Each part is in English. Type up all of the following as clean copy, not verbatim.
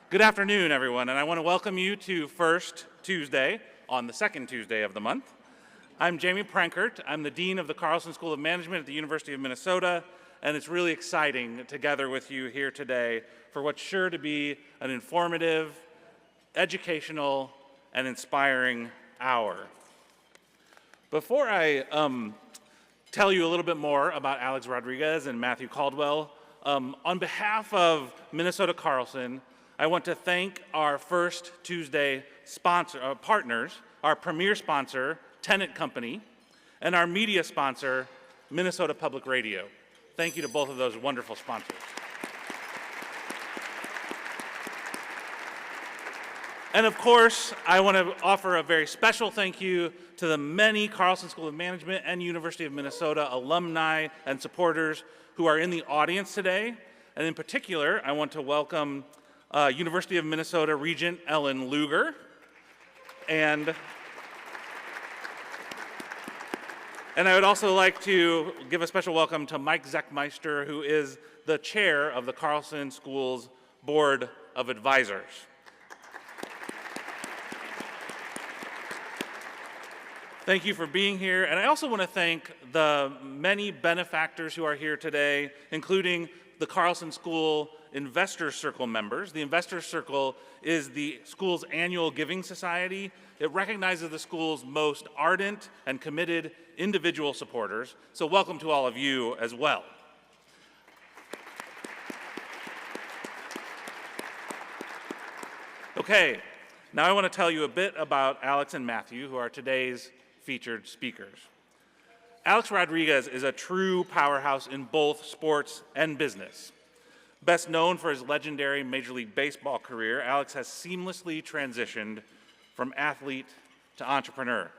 Good afternoon, everyone, and I want to welcome you to First Tuesday on the second Tuesday of the month. I'm Jamie Prankert. I'm the Dean of the Carlson School of Management at the University of Minnesota, and it's really exciting to gather with you here today for what's sure to be an informative, educational, and inspiring hour. Before I tell you a little bit more about Alex Rodriguez and Matthew Caldwell, on behalf of Minnesota Carlson, I want to thank our First Tuesday partners, our premier sponsor, Tennant Company, and our media sponsor, Minnesota Public Radio. Thank you to both of those wonderful sponsors. And of course, I want to offer a very special thank you to the many Carlson School of Management and University of Minnesota alumni and supporters who are in the audience today. And in particular, I want to welcome University of Minnesota Regent Ellen Luger and I would also like to give a special welcome to Mike Zeckmeister, who is the chair of the Carlson School's Board of Advisors. Thank you for being here, and I also want to thank the many benefactors who are here today, including the Carlson School Investor Circle members. The Investor Circle is the school's annual giving society. It recognizes the school's most ardent and committed individual supporters, so welcome to all of you as well. Okay, now I want to tell you a bit about Alex and Matthew, who are today's featured speakers. Alex Rodriguez is a true powerhouse in both sports and business. Best known for his legendary Major League Baseball career, Alex has seamlessly transitioned from athlete to entrepreneur.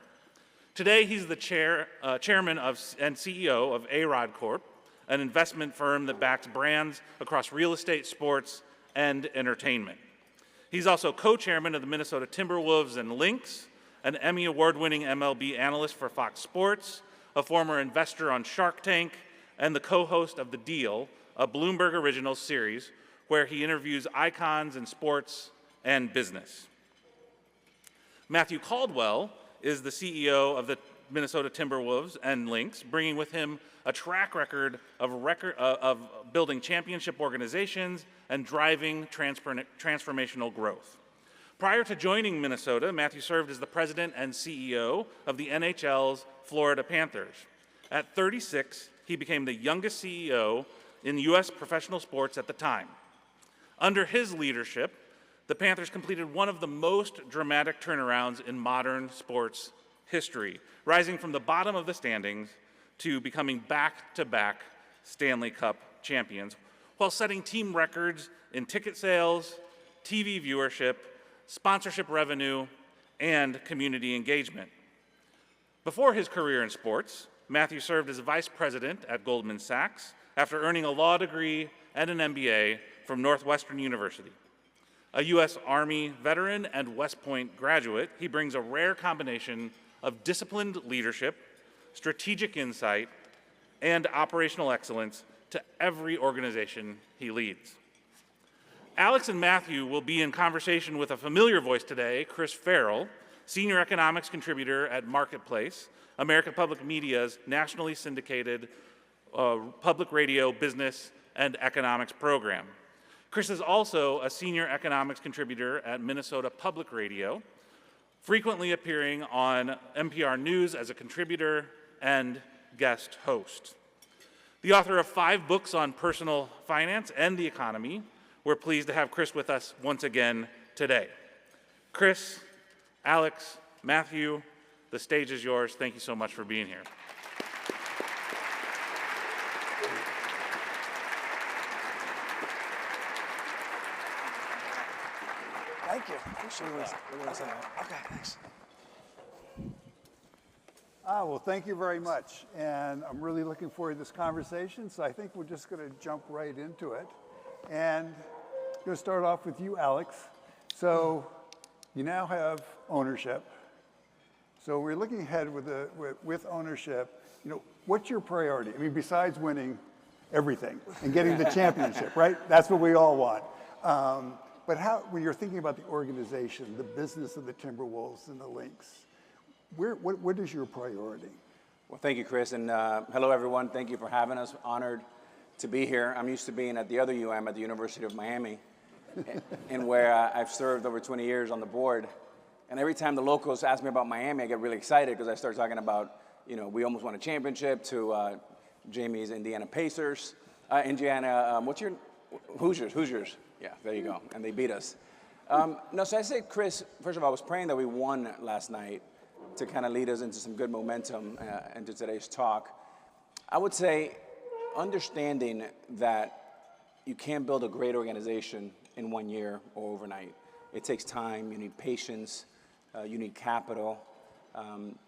Today, he's the chairman and CEO of A-Rod Corp., an investment firm that backs brands across real estate, sports, and entertainment. He's also co-chairman of the Minnesota Timberwolves and Lynx, an Emmy Award-winning MLB analyst for Fox Sports, a former investor on Shark Tank, and the co-host of The Deal, a Bloomberg Originals series where he interviews icons in sports and business. Matthew Caldwell is the CEO of the Minnesota Timberwolves and Lynx, bringing with him a track record of building championship organizations and driving transformational growth. Prior to joining Minnesota, Matthew served as the president and CEO of the NHL's Florida Panthers. At 36, he became the youngest CEO in U.S. professional sports at the time. Under his leadership, the Panthers completed one of the most dramatic turnarounds in modern sports history, rising from the bottom of the standings to becoming back-to-back Stanley Cup champions, while setting team records in ticket sales, TV viewership, sponsorship revenue, and community engagement. Before his career in sports, Matthew served as vice president at Goldman Sachs after earning a law degree and an MBA from Northwestern University. A U.S. Army veteran and West Point graduate, he brings a rare combination of disciplined leadership, strategic insight, and operational excellence to every organization he leads. Alex and Matthew will be in conversation with a familiar voice today, Chris Farrell, senior economics contributor at Marketplace, American Public Media's nationally syndicated public radio business and economics program. Chris is also a senior economics contributor at Minnesota Public Radio, frequently appearing on NPR News as a contributor and guest host. The author of 5 books on personal finance and the economy, we're pleased to have Chris with us once again today. Chris, Alex, Matthew, the stage is yours. Thank you so much for being here. Thank you. Appreciate that. Okay, thanks. Well, thank you very much. And I'm really looking forward to this conversation, so I think we're just going to jump right into it. And I'm going to start off with you, Alex. So you now have ownership. So we're looking ahead with ownership. You know, what's your priority? I mean, besides winning everything and getting the championship, right? That's what we all want. But when you're thinking about the organization, the business of the Timberwolves and the Lynx, what is your priority? Well, thank you, Chris, and hello, everyone. Thank you for having us. Honored to be here. I'm used to being at the other UM, at the University of Miami, and where I've served over 20 years on the board. And every time the locals ask me about Miami, I get really excited because I start talking about, we almost won a championship to Jamie's Indiana Pacers. Hoosiers. Yeah, there you go. And they beat us. So I say, Chris, first of all, I was praying that we won last night to kind of lead us into some good momentum into today's talk. I would say understanding that you can't build a great organization in 1 year or overnight. It takes time, you need patience, you need capital.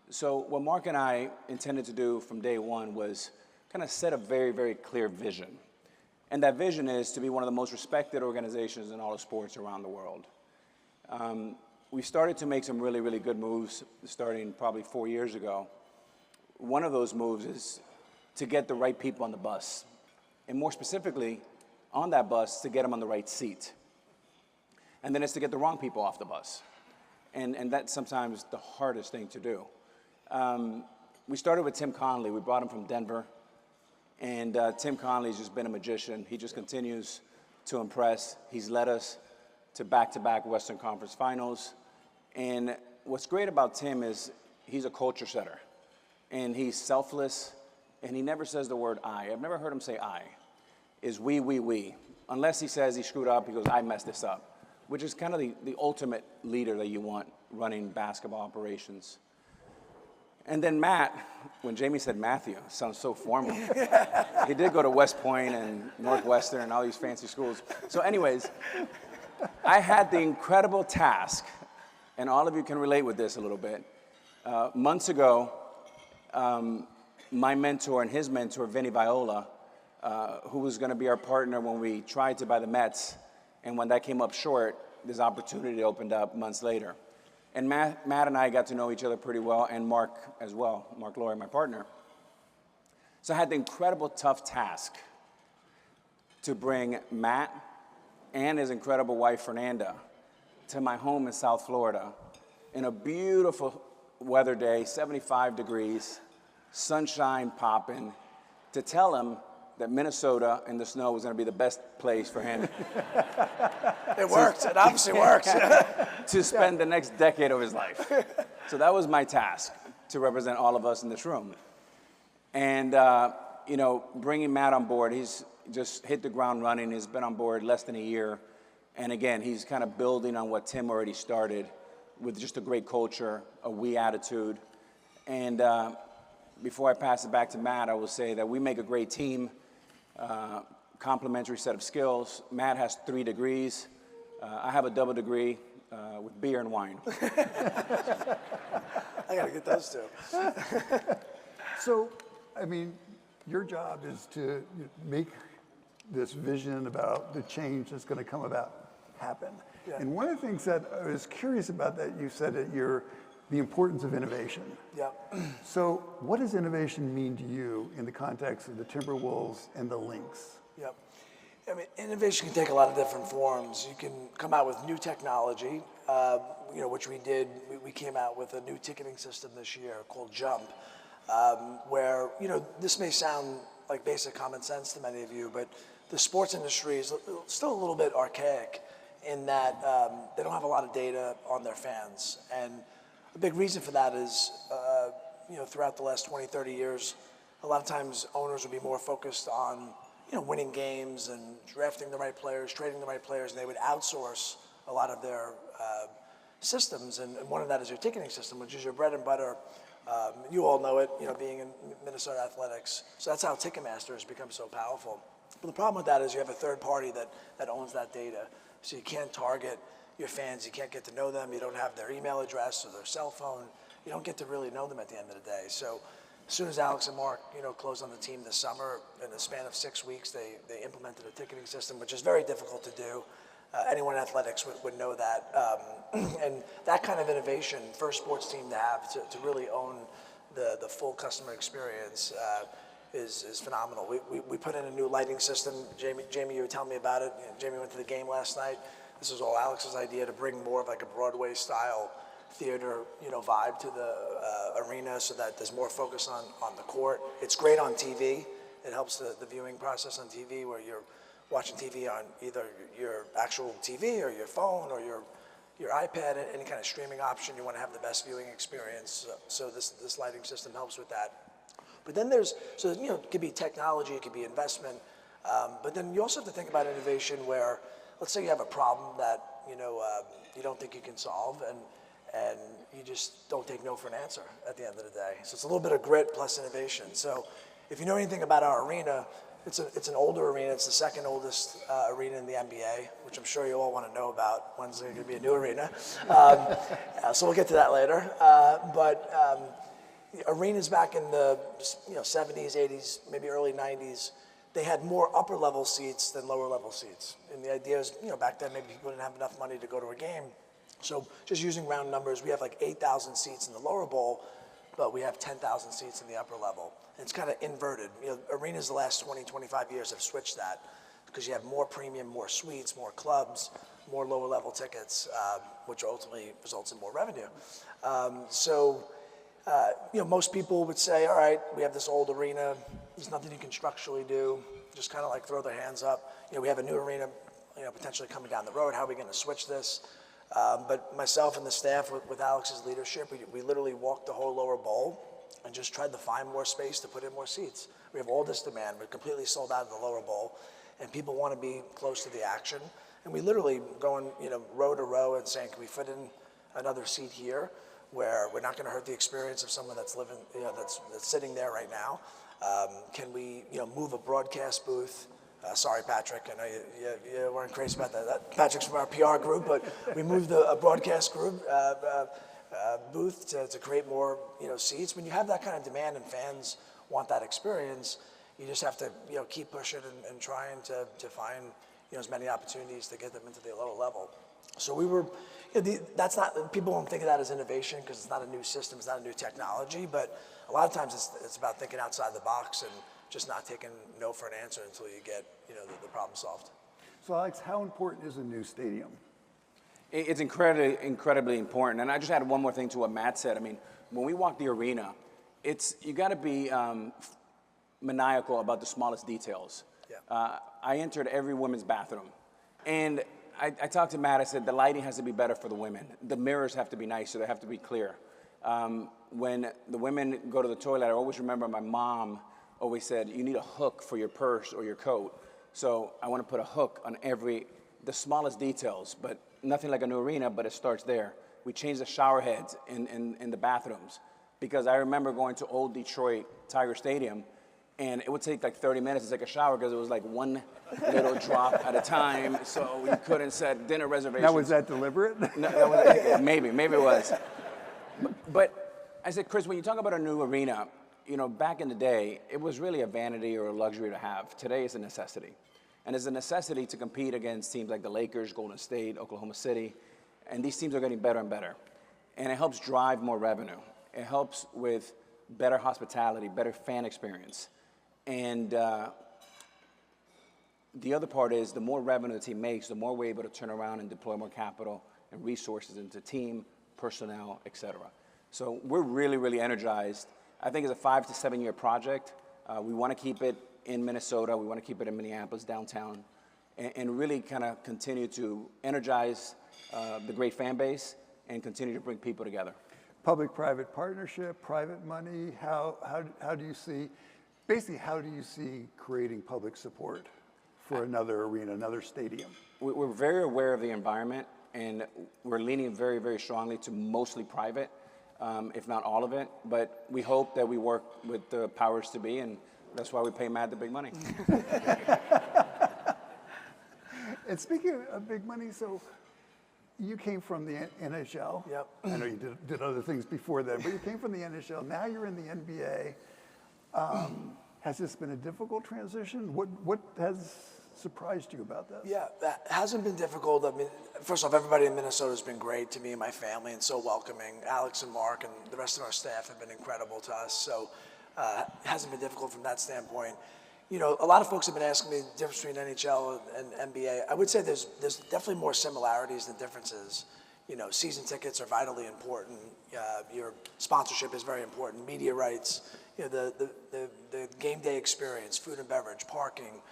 So what Mark and I intended to do from day one was kind of set a very, very clear vision. And that vision is to be one of the most respected organizations in all of sports around the world. We started to make some really, really good moves starting probably 4 years ago. One of those moves is to get the right people on the bus. And more specifically, on that bus, to get them on the right seat. And then it's to get the wrong people off the bus. And that's sometimes the hardest thing to do. We started with Tim Connelly. We brought him from Denver. And Tim Connelly's just been a magician. He just continues to impress. He's led us to back-to-back Western Conference Finals. And what's great about Tim is he's a culture setter. And he's selfless, and he never says the word I. I've never heard him say I. Is we. Unless he says he screwed up, he goes, I messed this up. Which is kind of the ultimate leader that you want running basketball operations. And then Matt, when Jamie said Matthew, sounds so formal. He did go to West Point and Northwestern and all these fancy schools. So anyways, I had the incredible task, and all of you can relate with this a little bit. Months ago, my mentor and his mentor, Vinny Viola, who was going to be our partner when we tried to buy the Mets, and when that came up short, this opportunity opened up months later. And Matt and I got to know each other pretty well, and Mark as well, Mark Laurie, my partner. So I had the incredible tough task to bring Matt and his incredible wife, Fernanda, to my home in South Florida in a beautiful weather day, 75 degrees, sunshine popping, to tell him that Minnesota in the snow was going to be the best place for him. It worked. It obviously worked. To spend the next decade of his life. So that was my task, to represent all of us in this room. And, bringing Matt on board, he's just hit the ground running. He's been on board less than a year. And again, he's kind of building on what Tim already started with just a great culture, a we attitude. And before I pass it back to Matt, I will say that we make a great team. Complementary set of skills. Matt has 3 degrees. I have a double degree with beer and wine. I got to get those two. So, your job is to make this vision about the change that's going to come about happen. Yeah. And one of the things that I was curious about that you said that the importance of innovation. Yeah. So what does innovation mean to you in the context of the Timberwolves and the Lynx? Yep. Innovation can take a lot of different forms. You can come out with new technology, which we did. We came out with a new ticketing system this year called Jump, where, this may sound like basic common sense to many of you, but the sports industry is still a little bit archaic in that they don't have a lot of data on their fans. And a big reason for that is, throughout the last 20, 30 years, a lot of times owners would be more focused on, winning games and drafting the right players, trading the right players, and they would outsource a lot of their systems. And one of that is your ticketing system, which is your bread and butter. You all know it, being in Minnesota athletics. So that's how Ticketmaster has become so powerful. But the problem with that is you have a third party that owns that data. So you can't target your fans, you can't get to know them, you don't have their email address or their cell phone, you don't get to really know them at the end of the day. So as soon as Alex and Mark, closed on the team this summer, in the span of 6 weeks, they implemented a ticketing system, which is very difficult to do. Anyone in athletics would know that. And that kind of innovation for a sports team to have, to really own the full customer experience is phenomenal. We put in a new lighting system. Jamie, you were telling me about it. Jamie went to the game last night. This was all Alex's idea to bring more of like a Broadway-style theater, vibe to the arena so that there's more focus on the court. It's great on TV. It helps the viewing process on TV where you're watching TV on either your actual TV or your phone or your iPad, any kind of streaming option. You want to have the best viewing experience. So this lighting system helps with that. But then it could be technology, it could be investment. But then you also have to think about innovation where, let's say you have a problem that, you don't think you can solve and you just don't take no for an answer at the end of the day. So it's a little bit of grit plus innovation. So if you know anything about our arena, it's an older arena. It's the second oldest arena in the NBA, which I'm sure you all want to know about. When's there going to be a new arena? So we'll get to that later. But arenas back in the 70s, 80s, maybe early 90s, they had more upper level seats than lower level seats. And the idea is, back then maybe people didn't have enough money to go to a game. So just using round numbers, we have like 8,000 seats in the lower bowl, but we have 10,000 seats in the upper level. And it's kind of inverted. Arenas the last 20, 25 years have switched that because you have more premium, more suites, more clubs, more lower level tickets, which ultimately results in more revenue. Most people would say, all right, we have this old arena. There's nothing you can structurally do. Just kind of like throw their hands up. We have a new arena, potentially coming down the road. How are we going to switch this? But myself and the staff, with Alex's leadership, we literally walked the whole lower bowl and just tried to find more space to put in more seats. We have all this demand. We're completely sold out of the lower bowl, and people want to be close to the action. And we literally going, row to row and saying, can we fit in another seat here where we're not going to hurt the experience of someone that's living, that's sitting there right now? Can we, move a broadcast booth? Sorry, Patrick, I know you weren't crazy about that. Patrick's from our PR group, but we moved a broadcast group booth to create more, seats. When you have that kind of demand and fans want that experience, you just have to, keep pushing and trying to find, as many opportunities to get them into the lower level. So we were, that's not, people won't think of that as innovation because it's not a new system, it's not a new technology, but a lot of times it's about thinking outside the box and just not taking no for an answer until you get, the problem solved. So Alex, how important is a new stadium? It's incredibly important. And I just add one more thing to what Matt said. I mean, when we walk the arena, you got to be maniacal about the smallest details. Yeah. I entered every women's bathroom, and I talked to Matt. I said the lighting has to be better for the women. The mirrors have to be nicer. They have to be clear. When the women go to the toilet, I always remember my mom always said, you need a hook for your purse or your coat. So I want to put a hook on the smallest details, but nothing like a new arena, but it starts there. We changed the shower heads in the bathrooms because I remember going to old Detroit Tiger Stadium, and it would take like 30 minutes to take a shower because it was like one little drop at a time, so you couldn't set dinner reservations. Now, was that deliberate? No, maybe it was. But I said, Chris, when you talk about a new arena, back in the day, it was really a vanity or a luxury to have. Today, it's a necessity. And it's a necessity to compete against teams like the Lakers, Golden State, Oklahoma City. And these teams are getting better and better. And it helps drive more revenue. It helps with better hospitality, better fan experience. And the other part is the more revenue the team makes, the more we're able to turn around and deploy more capital and resources into team, personnel, et cetera. So we're really, really energized. I think it's a 5 to 7 year project. We want to keep it in Minnesota. We want to keep it in Minneapolis, downtown, and really kind of continue to energize the great fan base and continue to bring people together. Public-private partnership, private money, how do you see, basically how do you see creating public support for another arena, another stadium? We're very aware of the environment, and we're leaning very, very strongly to mostly private. If not all of it, but we hope that we work with the powers to be, and that's why we pay Matt the big money. And speaking of big money, so you came from the NHL. Yep. I know you did other things before that, but you came from the NHL. Now you're in the NBA. Has this been a difficult transition? What has surprised you about that? Yeah, that hasn't been difficult. I mean, first off, everybody in Minnesota has been great to me and my family and so welcoming. Alex and Mark and the rest of our staff have been incredible to us. So it hasn't been difficult from that standpoint. a lot of folks have been asking me the difference between NHL and NBA. I would say there's definitely more similarities than differences. Season tickets are vitally important. Your sponsorship is very important. Media rights, the game day experience, food and beverage, parking,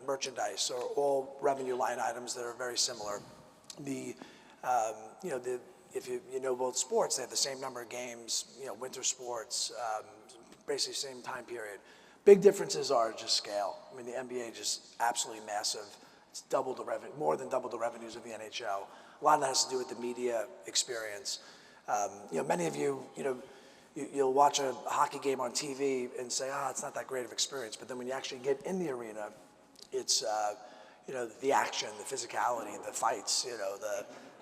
merchandise are all revenue line items that are very similar. If you know both sports, they have the same number of games. Winter sports, basically same time period. Big differences are just scale. I mean, the NBA just absolutely massive. It's double the revenue, more than double the revenues of the NHL. A lot of that has to do with the media experience. Many of you, you'll watch a hockey game on TV and say, it's not that great of experience. But then when you actually get in the arena, it's, the action, the physicality, the fights,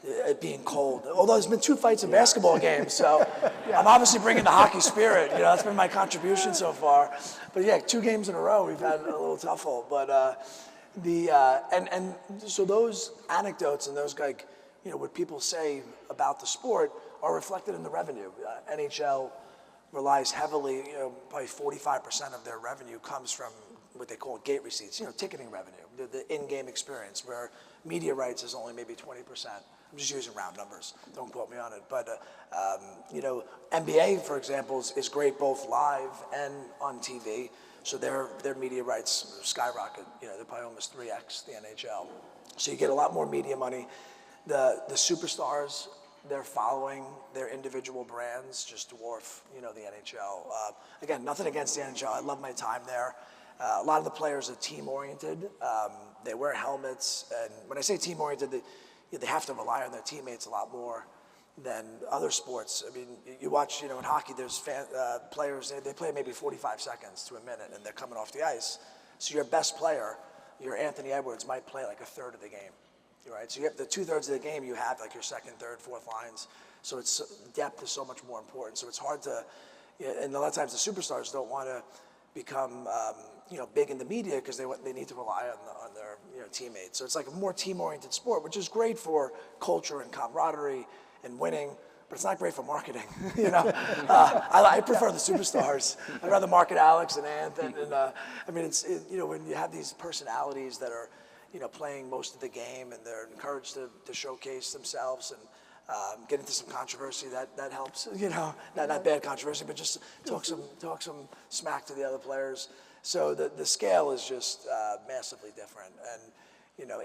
it being cold. Although there's been 2 fights in basketball games, so I'm obviously bringing the hockey spirit. That's been my contribution so far. But yeah, 2 games in a row, we've had a little tuffle. But so those anecdotes and those what people say about the sport are reflected in the revenue. NHL relies heavily, probably 45% of their revenue comes from what they call gate receipts, ticketing revenue, the in-game experience, where media rights is only maybe 20%. I'm just using round numbers. Don't quote me on it. But, NBA, for example, is great both live and on TV. So their media rights skyrocket. They're probably almost 3x the NHL. So you get a lot more media money. The superstars, they're following their individual brands just dwarf, the NHL. Again, nothing against the NHL. I love my time there. A lot of the players are team-oriented. They wear helmets. And when I say team-oriented, they have to rely on their teammates a lot more than other sports. I mean, you watch, in hockey, there's players, they play maybe 45 seconds to a minute, and they're coming off the ice. So your best player, your Anthony Edwards, might play like a third of the game, right? So you have the 2/3 of the game, you have like your second, third, fourth lines. So depth is so much more important. So it's hard to, and a lot of times the superstars don't want to become, big in the media because they need to rely on their teammates. So it's like a more team-oriented sport, which is great for culture and camaraderie and winning, but it's not great for marketing. I prefer the superstars. I'd rather market Alex and Ant, when you have these personalities that are, playing most of the game and they're encouraged to showcase themselves and get into some controversy, that helps. Not bad controversy, but just talk some smack to the other players. So the scale is just massively different, and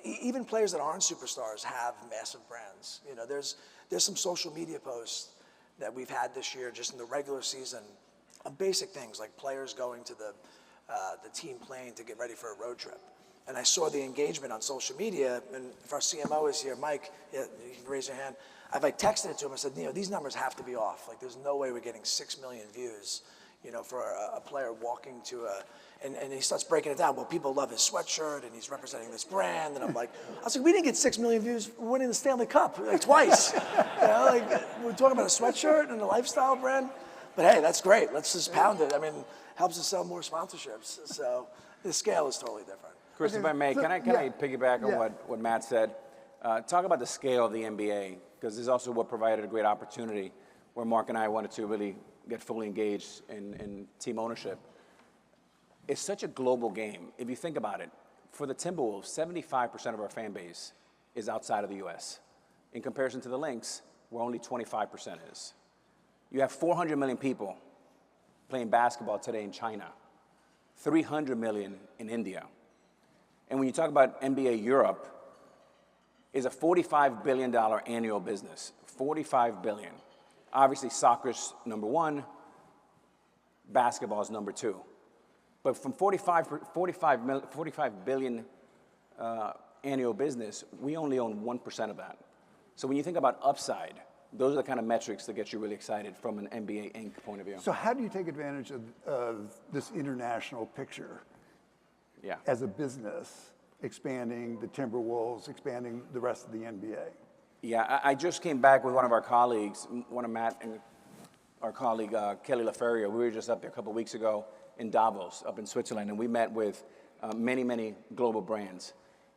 even players that aren't superstars have massive brands. There's some social media posts that we've had this year just in the regular season of basic things like players going to the team plane to get ready for a road trip. And I saw the engagement on social media, and if our CMO is here, Mike, you can raise your hand. I've texted it to him. I said, these numbers have to be off. Like, there's no way we're getting 6 million views, for a player walking to and he starts breaking it down. Well, people love his sweatshirt, and he's representing this brand. And I was like, we didn't get 6 million views for winning the Stanley Cup, twice. We're talking about a sweatshirt and a lifestyle brand. But hey, that's great. Let's just pound it. Helps us sell more sponsorships. So the scale is totally different. Chris, if I may, can I piggyback on what Matt said? Talk about the scale of the NBA, because this is also what provided a great opportunity where Mark and I wanted to really get fully engaged in team ownership. It's such a global game. If you think about it, for the Timberwolves, 75% of our fan base is outside of the U.S. In comparison to the Lynx, where only 25% is. You have 400 million people playing basketball today in China, 300 million in India. And when you talk about NBA Europe, is a $45 billion annual business, $45 billion. Obviously, soccer's number 1, basketball is number 2. But from 45 billion annual business, we only own 1% of that. So when you think about upside, those are the kind of metrics that get you really excited from an NBA Inc. point of view. So how do you take advantage of this international picture as a business, expanding the Timberwolves, expanding the rest of the NBA? Yeah, I just came back with one of our colleagues, one of Matt and our colleague, Kelly LaFerrier. We were just up there a couple of weeks ago in Davos, up in Switzerland, and we met with many, many global brands.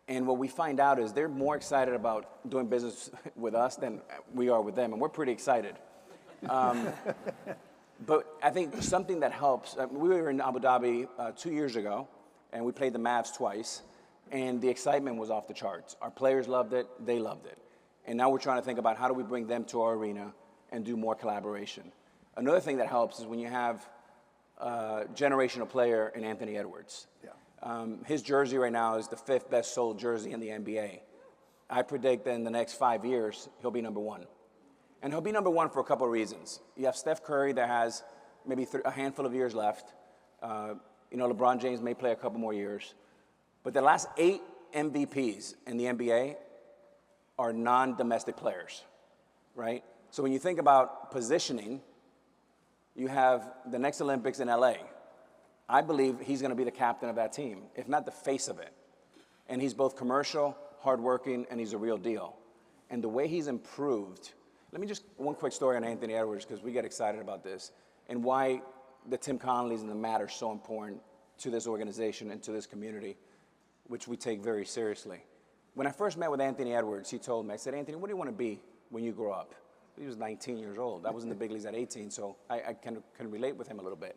And what we find out is they're more excited about doing business with us than we are with them, and we're pretty excited. But I think something that helps, we were in Abu Dhabi 2 years ago, and we played the Mavs twice, and the excitement was off the charts. Our players loved it, they loved it. And now we're trying to think about how do we bring them to our arena and do more collaboration. Another thing that helps is when you have a generational player in Anthony Edwards. Yeah. His jersey right now is the 5th best sold jersey in the NBA. I predict that in the next 5 years, he'll be number 1. And he'll be number 1 for a couple of reasons. You have Steph Curry that has maybe a handful of years left. LeBron James may play a couple more years. But the last 8 MVPs in the NBA are non-domestic players, right? So when you think about positioning, you have the next Olympics in LA. I believe he's going to be the captain of that team, if not the face of it. And he's both commercial, hardworking, and he's a real deal. And the way he's improved, let me just, one quick story on Anthony Edwards, because we get excited about this, and why the Tim Conleys and the Matt are so important to this organization and to this community, which we take very seriously. When I first met with Anthony Edwards, he told me, I said, Anthony, what do you want to be when you grow up? He was 19 years old. I was in the big leagues at 18, so I can relate with him a little bit.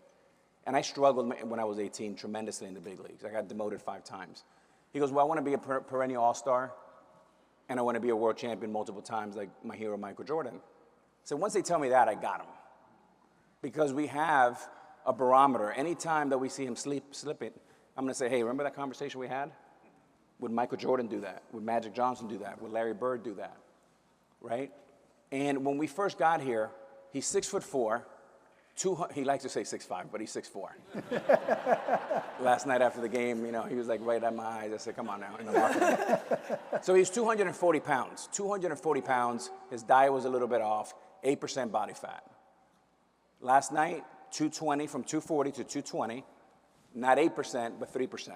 And I struggled when I was 18 tremendously in the big leagues. I got demoted 5 times. He goes, well, I want to be a perennial all-star, and I want to be a world champion multiple times like my hero, Michael Jordan. So once they tell me that, I got him. Because we have a barometer. Anytime that we see him slipping, I'm going to say, hey, remember that conversation we had? Would Michael Jordan do that? Would Magic Johnson do that? Would Larry Bird do that? Right? And when we first got here, he's 6'4", he likes to say 6'5", but he's 6'4". Last night after the game, he was like right at my eyes. I said, come on now, in the locker room. So he's 240 pounds. 240 pounds. His diet was a little bit off, 8% body fat. Last night, 220, from 240 to 220, not 8%, but 3%.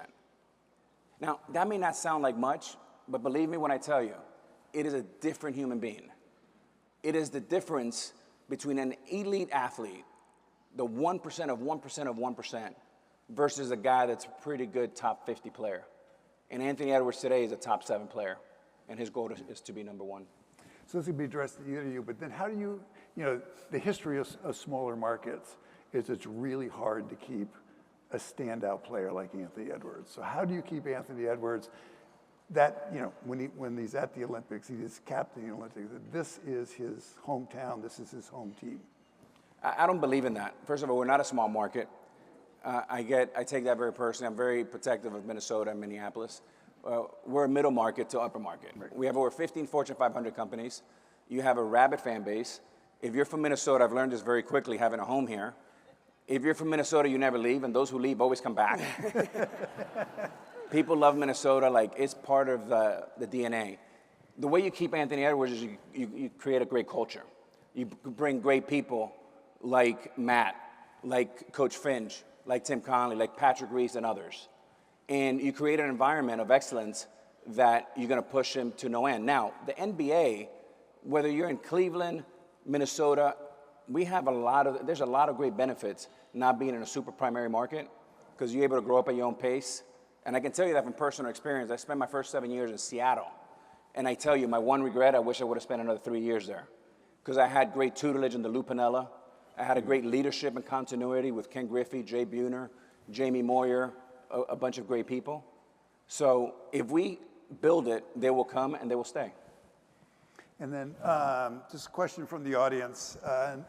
Now, that may not sound like much, but believe me when I tell you, it is a different human being. It is the difference between an elite athlete, the 1% of 1% of 1%, versus a guy that's a pretty good top 50 player. And Anthony Edwards today is a top 7 player, and his goal is to be number 1. So this would be addressed to either of you, but then how do you, the history of smaller markets is it's really hard to keep a standout player like Anthony Edwards. So how do you keep Anthony Edwards that, when he's at the Olympics, he is captain of the Olympics, this is his hometown, this is his home team? I don't believe in that. First of all, we're not a small market. I take that very personally. I'm very protective of Minnesota and Minneapolis. We're a middle market to upper market. Right. We have over 15 Fortune 500 companies. You have a rabid fan base. If you're from Minnesota, I've learned this very quickly, having a home here. If you're from Minnesota, you never leave, and those who leave always come back. People love Minnesota, like it's part of the DNA. The way you keep Anthony Edwards is you create a great culture. You bring great people like Matt, like Coach Finch, like Tim Conley, like Patrick Reese and others. And you create an environment of excellence that you're going to push him to no end. Now, the NBA, whether you're in Cleveland, Minnesota, there's a lot of great benefits not being in a super primary market because you're able to grow up at your own pace. And I can tell you that from personal experience. I spent my first 7 years in Seattle. And I tell you, my one regret, I wish I would have spent another 3 years there because I had great tutelage in the Lou Piniella. I had a great leadership and continuity with Ken Griffey, Jay Buhner, Jamie Moyer, a bunch of great people. So if we build it, they will come and they will stay. And then just a question from the audience,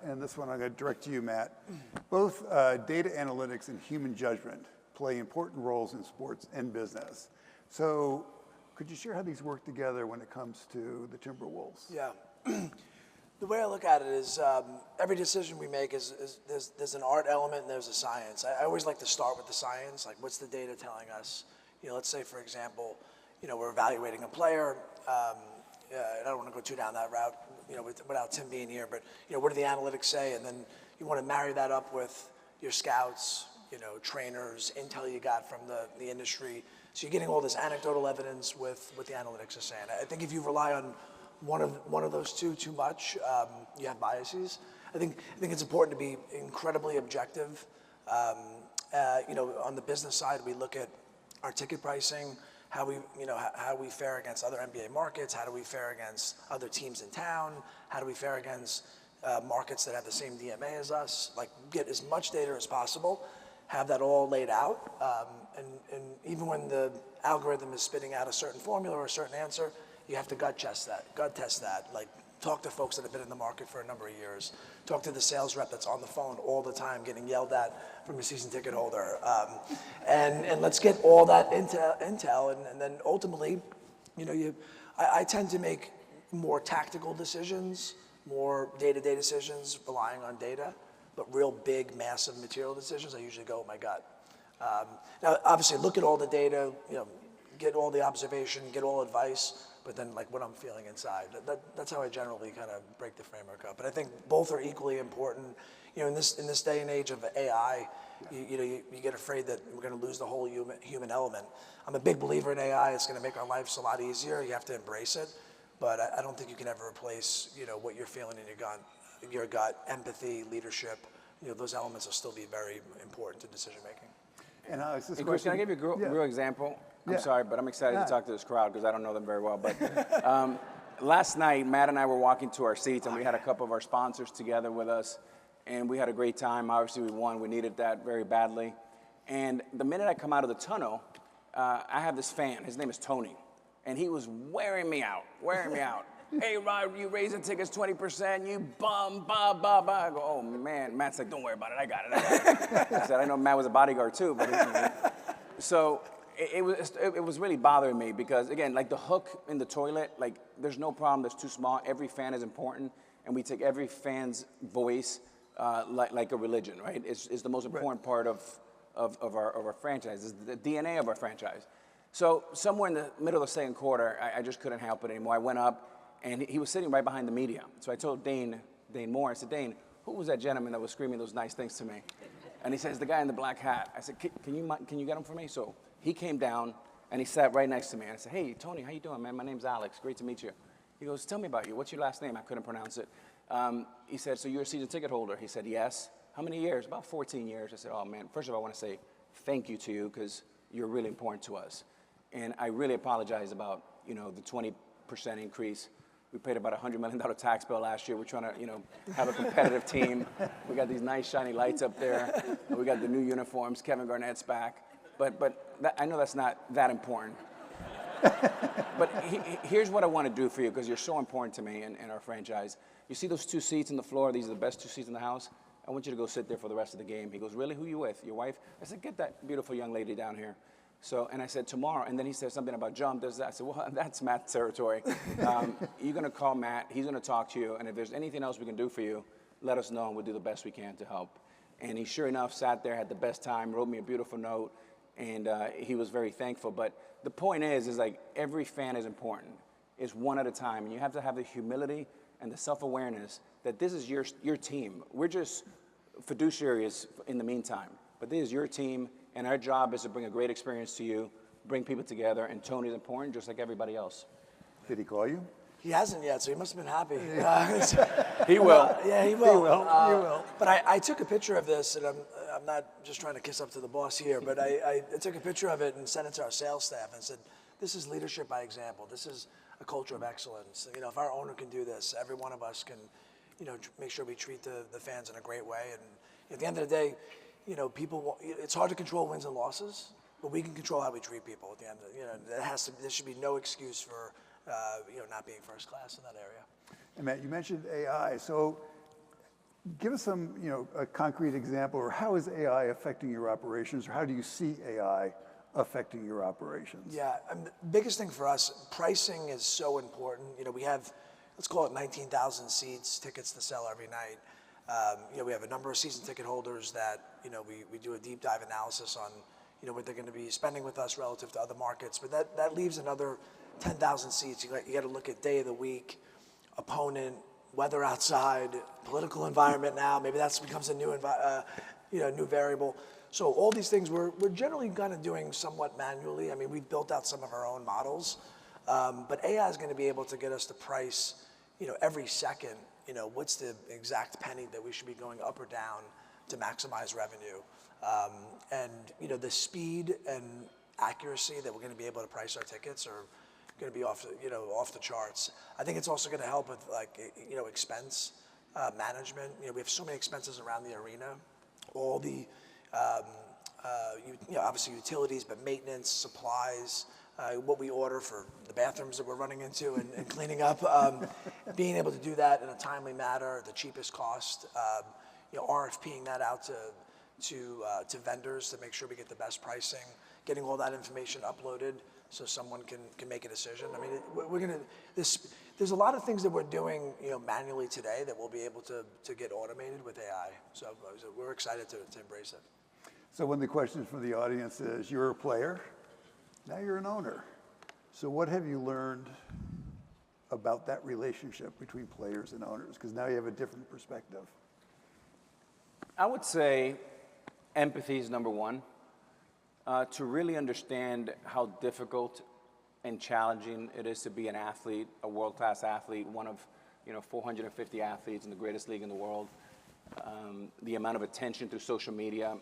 and this one I'm going to direct to you, Matt. Both data analytics and human judgment play important roles in sports and business. So could you share how these work together when it comes to the Timberwolves? Yeah. The way I look at it is every decision we make there's an art element and there's a science. I always like to start with the science, like what's the data telling us? Let's say, for example, we're evaluating a player. I don't want to go too down that route, without Tim being here, but, what do the analytics say? And then you want to marry that up with your scouts, trainers, intel you got from the industry. So you're getting all this anecdotal evidence with what the analytics are saying. I think if you rely on one of those two too much, you have biases. I think it's important to be incredibly objective. On the business side, we look at our ticket pricing, how we fare against other NBA markets, how do we fare against other teams in town, how do we fare against markets that have the same DMA as us, like get as much data as possible. have that all laid out. And even when the algorithm is spitting out a certain formula or a certain answer, you have to gut test that. Like, talk to folks that have been in the market for a number of years. Talk to the sales rep that's on the phone all the time getting yelled at from a season ticket holder. And let's get all that intel, and then ultimately, I tend to make more tactical decisions, more day-to-day decisions relying on data, but real big, massive material decisions, I usually go with my gut. Now, obviously, look at all the data, get all the observation, get all advice, but then like what I'm feeling inside. That's how I generally kind of break the framework up. But I think both are equally important. In this day and age of AI, you get afraid that we're going to lose the whole human element. I'm a big believer in AI. It's going to make our lives a lot easier. You have to embrace it. But I don't think you can ever replace, what you're feeling in your gut, empathy, leadership. Those elements will still be very important to decision making. And Alex, this Chris, can I give you a real example? I'm sorry, but I'm excited to talk to this crowd because I don't know them very well. But last night, Matt and I were walking to our seats, and we had a couple of our sponsors together with us, and we had a great time. Obviously, we won. We needed that very badly. And the minute I come out of the tunnel, I have this fan. His name is Tony. And he was wearing me out. Hey, Rod, you raising tickets 20%, you bum, blah, blah, blah. I go, oh, man. Matt's like, don't worry about it. I got it. I said, I know Matt was a bodyguard, too. But so it was really bothering me because, again, like the hook in the toilet, like there's no problem that's too small. Every fan is important. And we take every fan's voice like a religion, right? It's the most important part of our franchise. It's the DNA of our franchise. So somewhere in the middle of the second quarter, I just couldn't help it anymore. I went up, and he was sitting right behind the media. So I told Dane Moore, I said, Dane, who was that gentleman that was screaming those nice things to me? And he says, the guy in the black hat. I said, can you get him for me? So he came down, and he sat right next to me. And I said, hey, Tony, how you doing, man? My name's Alex. Great to meet you. He goes, tell me about you. What's your last name? I couldn't pronounce it. He said, so you're a season ticket holder? He said, yes. How many years? About 14 years. I said, oh, man, first of all, I want to say thank you to you because you're really important to us. And I really apologize about, the 20% increase. We paid about a $100 million tax bill last year. We're trying to, have a competitive team. We got these nice shiny lights up there. We got the new uniforms. Kevin Garnett's back. But I know that's not that important. But here's what I want to do for you because you're so important to me and our franchise. You see those 2 seats on the floor? These are the best 2 seats in the house. I want you to go sit there for the rest of the game. He goes, really? Who you with? Your wife? I said, get that beautiful young lady down here. So, and I said, tomorrow, and then he said something about jump, there's that. I said, well, that's Matt's territory. You're going to call Matt, he's going to talk to you, and if there's anything else we can do for you, let us know, and we'll do the best we can to help. And he sure enough sat there, had the best time, wrote me a beautiful note, and he was very thankful. But the point is like every fan is important. It's one at a time, and you have to have the humility and the self-awareness that this is your team. We're just fiduciaries in the meantime, but this is your team. And our job is to bring a great experience to you, bring people together, and Tony's important just like everybody else. Did he call you? He hasn't yet, so he must have been happy. He will. Yeah, he will. He will. But I took a picture of this, and I'm not just trying to kiss up to the boss here, but I took a picture of it and sent it to our sales staff and said, this is leadership by example. This is a culture of excellence. If our owner can do this, every one of us can, make sure we treat the fans in a great way. And at the end of the day, it's hard to control wins and losses, but we can control how we treat people at the end. There should be no excuse for, not being first class in that area. And Matt, you mentioned AI. So give us some, a concrete example, or how is AI affecting your operations, or how do you see AI affecting your operations? Yeah, the biggest thing for us, pricing is so important. We have, let's call it 19,000 seats, tickets to sell every night. We have a number of season ticket holders that, we do a deep dive analysis on, what they're going to be spending with us relative to other markets. But that leaves another 10,000 seats. You got to look at day of the week, opponent, weather outside, political environment now. Maybe that becomes a new new variable. So all these things we're generally kind of doing somewhat manually. I mean, we've built out some of our own models, but AI is going to be able to get us to price, every second. What's the exact penny that we should be going up or down to maximize revenue. And the speed and accuracy that we're going to be able to price our tickets are going to be off the charts. I think it's also going to help with expense management. We have so many expenses around the arena. All the obviously utilities, but maintenance, supplies, what we order for the bathrooms that we're running into and cleaning up, being able to do that in a timely manner, the cheapest cost, RFPing that out to vendors to make sure we get the best pricing, getting all that information uploaded so someone can make a decision. I mean, there's a lot of things that we're doing manually today that we'll be able to get automated with AI. So we're excited to embrace it. So one of the questions from the audience is, you're a player, now you're an owner. So what have you learned about that relationship between players and owners? Because now you have a different perspective. I would say empathy is number one. To really understand how difficult and challenging it is to be an athlete, a world-class athlete, one of 450 athletes in the greatest league in the world. The amount of attention through social media.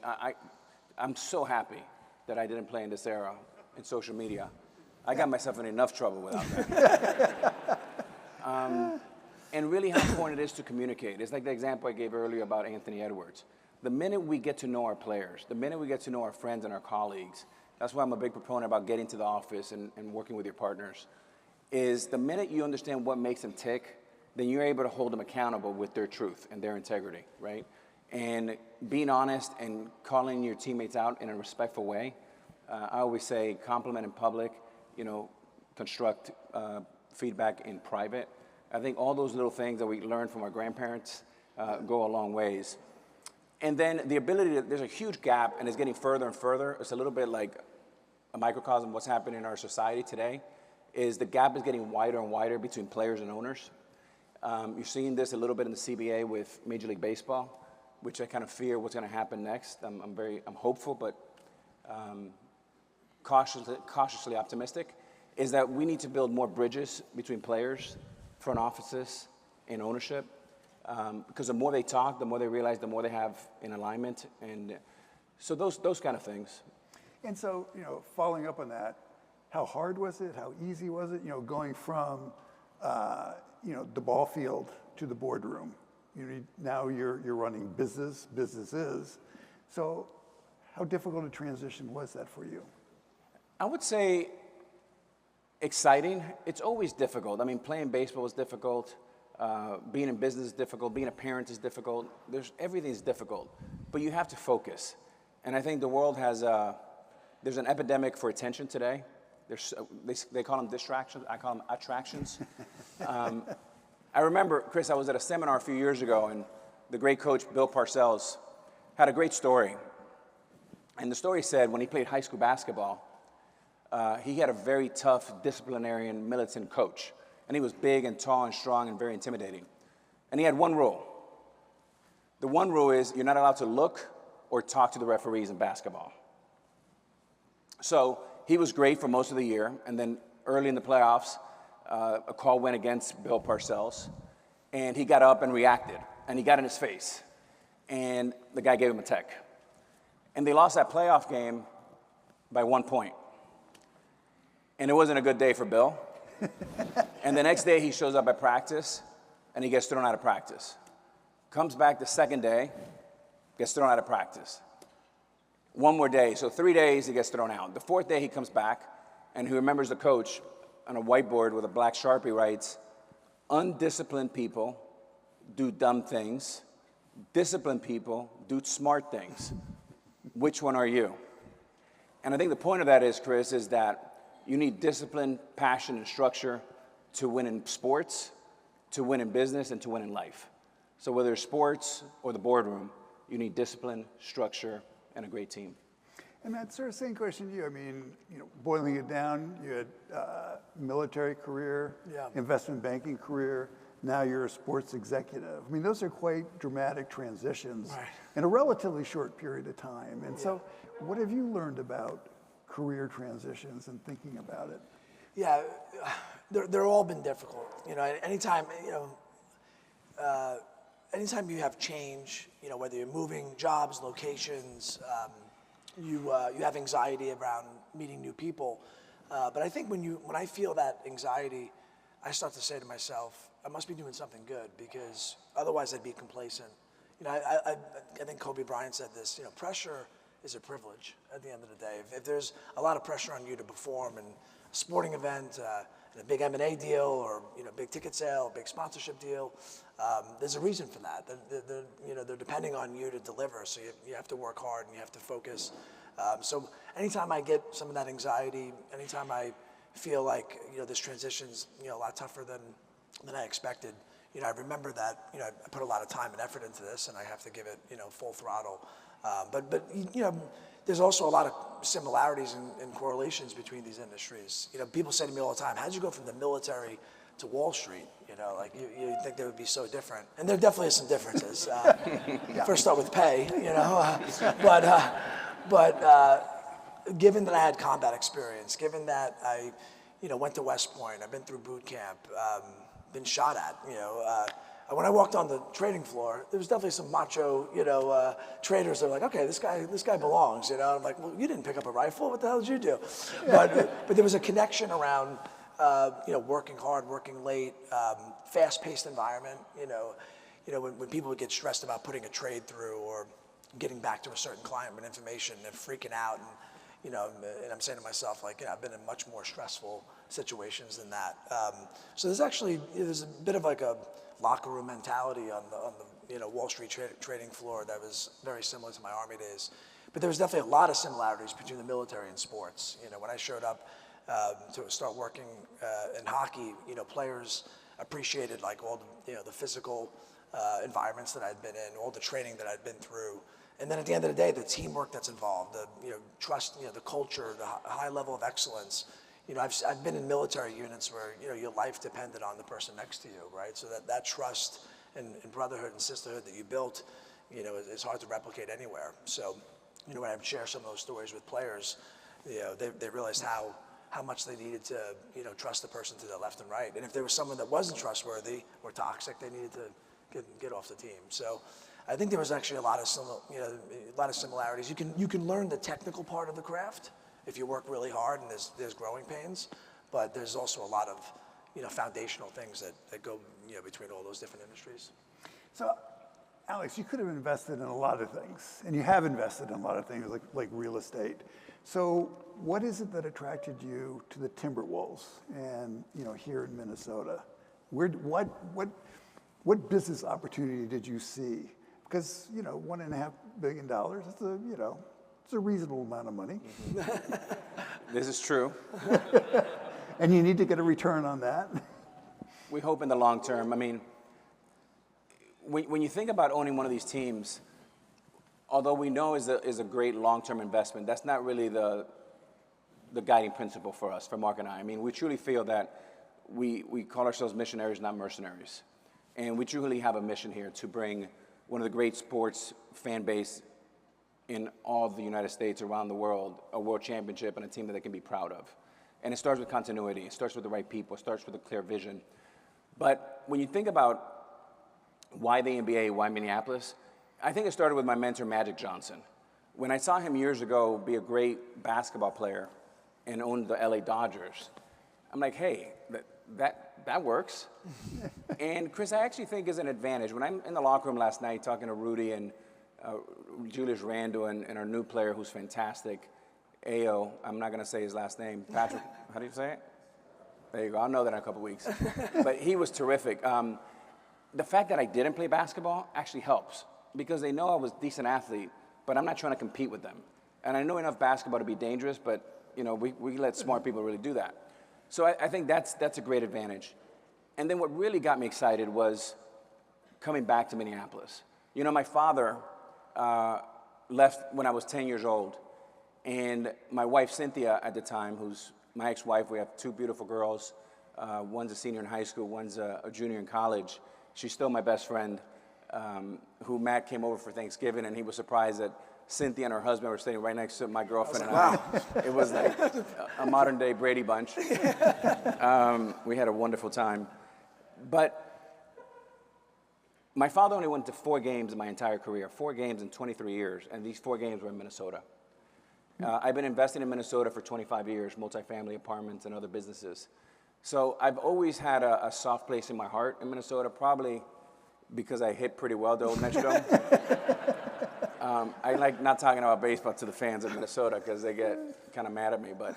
I'm so happy that I didn't play in this era in social media. I got myself in enough trouble without that. And really how important it is to communicate. It's like the example I gave earlier about Anthony Edwards. The minute we get to know our players, the minute we get to know our friends and our colleagues, that's why I'm a big proponent about getting to the office and working with your partners, is the minute you understand what makes them tick, then you're able to hold them accountable with their truth and their integrity, right? And being honest and calling your teammates out in a respectful way. I always say compliment in public, construct feedback in private. I think all those little things that we learned from our grandparents go a long ways. And then the ability there's a huge gap, and it's getting further and further. It's a little bit like a microcosm of what's happening in our society today, is the gap is getting wider and wider between players and owners. You're seeing this a little bit in the CBA with Major League Baseball, which I kind of fear what's going to happen next. I'm hopeful, but cautiously optimistic, is that we need to build more bridges between players, front offices, and ownership. Because the more they talk, the more they realize, the more they have in alignment. And so those kind of things. And so, following up on that, how hard was it? How easy was it? Going from, the ball field to the boardroom. Now you're running businesses. So how difficult a transition was that for you? I would say exciting. It's always difficult. I mean, playing baseball is difficult. Being in business is difficult. Being a parent is difficult. Everything is difficult. But you have to focus. And I think the world there's an epidemic for attention today. They call them distractions. I call them attractions. I remember, Chris, I was at a seminar a few years ago, and the great coach, Bill Parcells, had a great story. And the story said when he played high school basketball, he had a very tough disciplinarian, militant coach. And he was big and tall and strong and very intimidating. And he had one rule. The one rule is you're not allowed to look or talk to the referees in basketball. So he was great for most of the year. And then early in the playoffs, a call went against Bill Parcells. And he got up and reacted. And he got in his face. And the guy gave him a tech. And they lost that playoff game by 1 point. And it wasn't a good day for Bill. And the next day he shows up at practice and he gets thrown out of practice. Comes back the second day, gets thrown out of practice. One more day, so 3 days he gets thrown out. The fourth day he comes back and he remembers the coach on a whiteboard with a black Sharpie writes, undisciplined people do dumb things. Disciplined people do smart things. Which one are you? And I think the point of that is, Chris, is that you need discipline, passion, and structure to win in sports, to win in business, and to win in life. So whether it's sports or the boardroom, you need discipline, structure, and a great team. And Matt, sort of same question to you. I mean, boiling it down, you had military career, investment banking career. Now you're a sports executive. I mean, those are quite dramatic transitions in a relatively short period of time. And so what have you learned about career transitions and thinking about it? Yeah, they're all been difficult. Anytime you have change, whether you're moving jobs, locations, you have anxiety around meeting new people. But I think when I feel that anxiety, I start to say to myself, I must be doing something good, because otherwise I'd be complacent. I think Kobe Bryant said this. Pressure is a privilege at the end of the day. If there's a lot of pressure on you to perform in a sporting event, in a big M&A deal, or big ticket sale, big sponsorship deal, there's a reason for that. They're depending on you to deliver, so you have to work hard and you have to focus. So anytime I get some of that anxiety, anytime I feel like this transition's a lot tougher than I expected, I remember that I put a lot of time and effort into this, and I have to give it full throttle. But there's also a lot of similarities and correlations between these industries. People say to me all the time, "How'd you go from the military to Wall Street?" Like you think they would be so different, and there definitely is some differences. First, start with pay, but given that I had combat experience, given that I went to West Point, I've been through boot camp, been shot at, when I walked on the trading floor, there was definitely some macho, traders that were like, "Okay, this guy belongs," I'm like, "Well, you didn't pick up a rifle. What the hell did you do?" But there was a connection around, working hard, working late, fast-paced environment. When people would get stressed about putting a trade through or getting back to a certain client with information and freaking out, and I'm saying to myself, like, I've been in much more stressful situations than that. So there's a bit of like a locker room mentality on the Wall Street trading floor that was very similar to my Army days. But there was definitely a lot of similarities between the military and sports. When I showed up to start working in hockey, players appreciated like all the physical environments that I'd been in, all the training that I'd been through. And then at the end of the day, the teamwork that's involved, the trust, the culture, the high level of excellence. I've been in military units where your life depended on the person next to you, right? So that trust and brotherhood and sisterhood that you built, is hard to replicate anywhere. So, when I share some of those stories with players, they realized how much they needed to trust the person to their left and right. And if there was someone that wasn't trustworthy or toxic, they needed to get off the team. So I think there was actually a lot of similarities. You can learn the technical part of the craft if you work really hard, and there's growing pains, but there's also a lot of foundational things that go between all those different industries. So, Alex, you could have invested in a lot of things, and you have invested in a lot of things like real estate. So, what is it that attracted you to the Timberwolves and here in Minnesota? What business opportunity did you see? Because $1.5 billion, it's a reasonable amount of money. This is true. And you need to get a return on that. We hope in the long term. I mean, when you think about owning one of these teams, although we know is a great long-term investment, that's not really the guiding principle for us, for Mark and I. I mean, we truly feel that we call ourselves missionaries, not mercenaries. And we truly have a mission here to bring one of the great sports fan base in all of the United States, around the world, a world championship and a team that they can be proud of. And it starts with continuity. It starts with the right people. It starts with a clear vision. But when you think about why the NBA, why Minneapolis, I think it started with my mentor, Magic Johnson. When I saw him years ago be a great basketball player and own the LA Dodgers, I'm like, hey, that works. And Chris, I actually think is an advantage. When I'm in the locker room last night talking to Rudy and Julius Randle and our new player who's fantastic, Ayo, I'm not going to say his last name, Patrick, how do you say it? There you go, I'll know that in a couple weeks. But he was terrific. The fact that I didn't play basketball actually helps because they know I was a decent athlete, but I'm not trying to compete with them. And I know enough basketball to be dangerous, but we let smart people really do that. So I think that's a great advantage. And then what really got me excited was coming back to Minneapolis. My father left when I was 10 years old. And my wife, Cynthia, at the time, who's my ex-wife, we have two beautiful girls. One's a senior in high school, one's a junior in college. She's still my best friend, who Matt came over for Thanksgiving, and he was surprised that Cynthia and her husband were sitting right next to my girlfriend and I. It was like a modern-day Brady Bunch. We had a wonderful time. But my father only went to 4 games in my entire career, 4 games in 23 years, and these 4 games were in Minnesota. I've been investing in Minnesota for 25 years, multifamily apartments and other businesses. So I've always had a soft place in my heart in Minnesota, probably because I hit pretty well the old Metrodome. I like not talking about baseball to the fans of Minnesota because they get kind of mad at me. But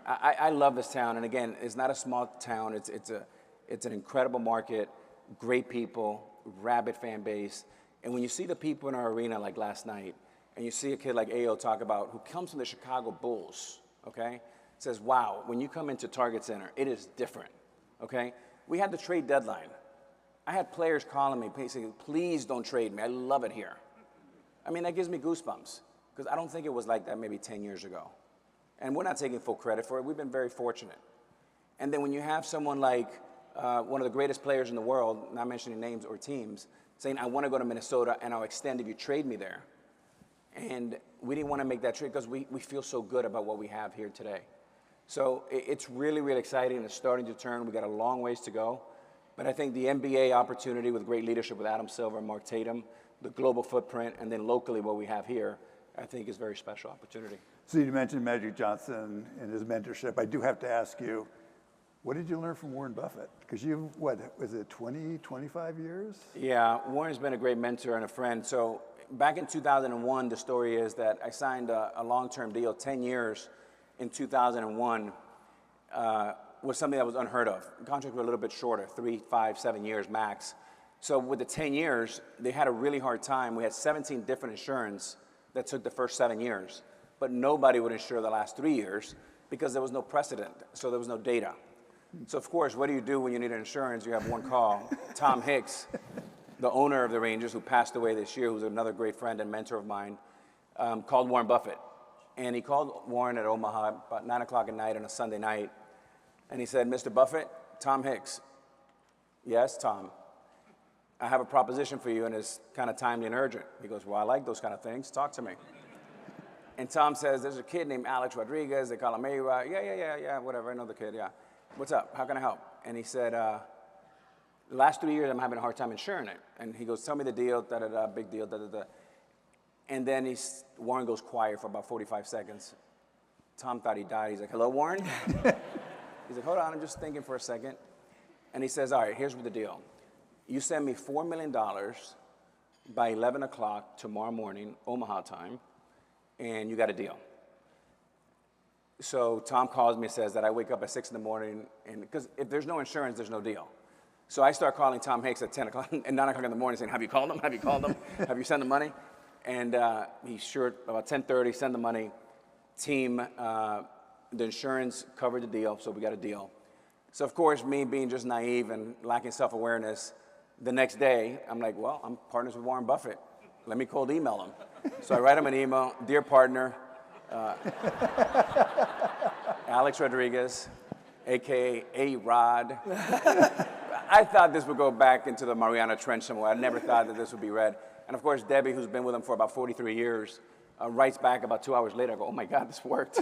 I love this town, and again, it's not a small town. It's an incredible market, great people, rabid fan base, and when you see the people in our arena like last night, and you see a kid like Ayo talk about who comes from the Chicago Bulls, okay, says, "Wow, when you come into Target Center, it is different." Okay, we had the trade deadline. I had players calling me saying, "Please don't trade me. I love it here." I mean, that gives me goosebumps because I don't think it was like that maybe 10 years ago. And we're not taking full credit for it. We've been very fortunate. And then when you have someone like one of the greatest players in the world, not mentioning names or teams, saying, "I want to go to Minnesota and I'll extend if you trade me there." And we didn't want to make that trade because we feel so good about what we have here today. So it's really, really exciting. It's starting to turn. We got a long ways to go. But I think the NBA opportunity with great leadership with Adam Silver and Mark Tatum, the global footprint, and then locally what we have here, I think is a very special opportunity. So you mentioned Magic Johnson and his mentorship. I do have to ask you, what did you learn from Warren Buffett? Because you've, what, was it 20, 25 years? Yeah, Warren's been a great mentor and a friend. So back in 2001, the story is that I signed a long-term deal, 10 years in 2001, was something that was unheard of. The contracts were a little bit shorter, 3, 5, 7 years max. So with the 10 years, they had a really hard time. We had 17 different insurance that took the first 7 years, but nobody would insure the last 3 years because there was no precedent, so there was no data. So of course, what do you do when you need an insurance? You have one call. Tom Hicks, the owner of the Rangers, who passed away this year, who's another great friend and mentor of mine, called Warren Buffett. And he called Warren at Omaha about 9 o'clock at night on a Sunday night, and he said, "Mr. Buffett, Tom Hicks." "Yes, Tom. I have a proposition for you, and it's kind of timely and urgent." He goes, "Well, I like those kind of things. Talk to me." And Tom says, "There's a kid named Alex Rodriguez. They call him A-Rod." Yeah, whatever. I know the kid, yeah. "What's up? How can I help?" And he said, "The last 3 years, I'm having a hard time insuring it." And he goes, "Tell me the deal, da-da-da, big deal, da-da-da." And then Warren goes quiet for about 45 seconds. Tom thought he died. He's like, "Hello, Warren?" He's like, "Hold on, I'm just thinking for a second." And he says, "All right, here's the deal. You send me $4 million by 11 o'clock tomorrow morning, Omaha time, and you got a deal." So Tom calls me and says that I wake up at 6 in the morning, and because if there's no insurance, there's no deal. So I start calling Tom Hicks at 10 o'clock and 9 o'clock in the morning saying, "Have you called him? Have you called him? Have you sent the money?" And he's sure about 10:30, send the money. Team, the insurance covered the deal, so we got a deal. So of course, me being just naive and lacking self-awareness, the next day, I'm like, well, I'm partners with Warren Buffett. Let me cold email him. So I write him an email, "Dear partner, Alex Rodriguez, AKA A-Rod." I thought this would go back into the Mariana Trench somewhere. I never thought that this would be read. And of course, Debbie, who's been with him for about 43 years, writes back about 2 hours later. I go, "Oh my God, this worked."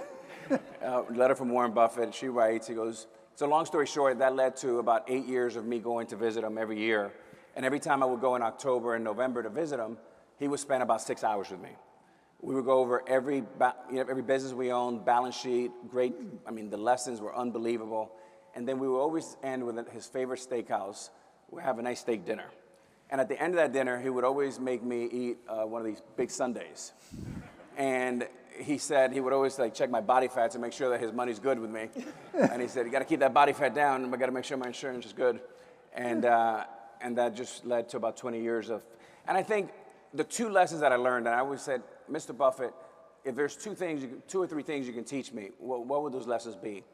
Letter from Warren Buffett. She writes, he goes, so long story short, that led to about 8 years of me going to visit him every year. And every time I would go in October and November to visit him, he would spend about 6 hours with me. We would go over every business we owned, balance sheet, great. I mean, the lessons were unbelievable. And then we would always end with his favorite steakhouse. We'd have a nice steak dinner. And at the end of that dinner, he would always make me eat one of these big sundaes. And he said he would always check my body fat to make sure that his money's good with me. And he said, "You got to keep that body fat down. I got to make sure my insurance is good." And that just led to about 20 years of. And I think the two lessons that I learned, and I always said, "Mr. Buffett, if there's two or three things you can teach me, what would those lessons be?"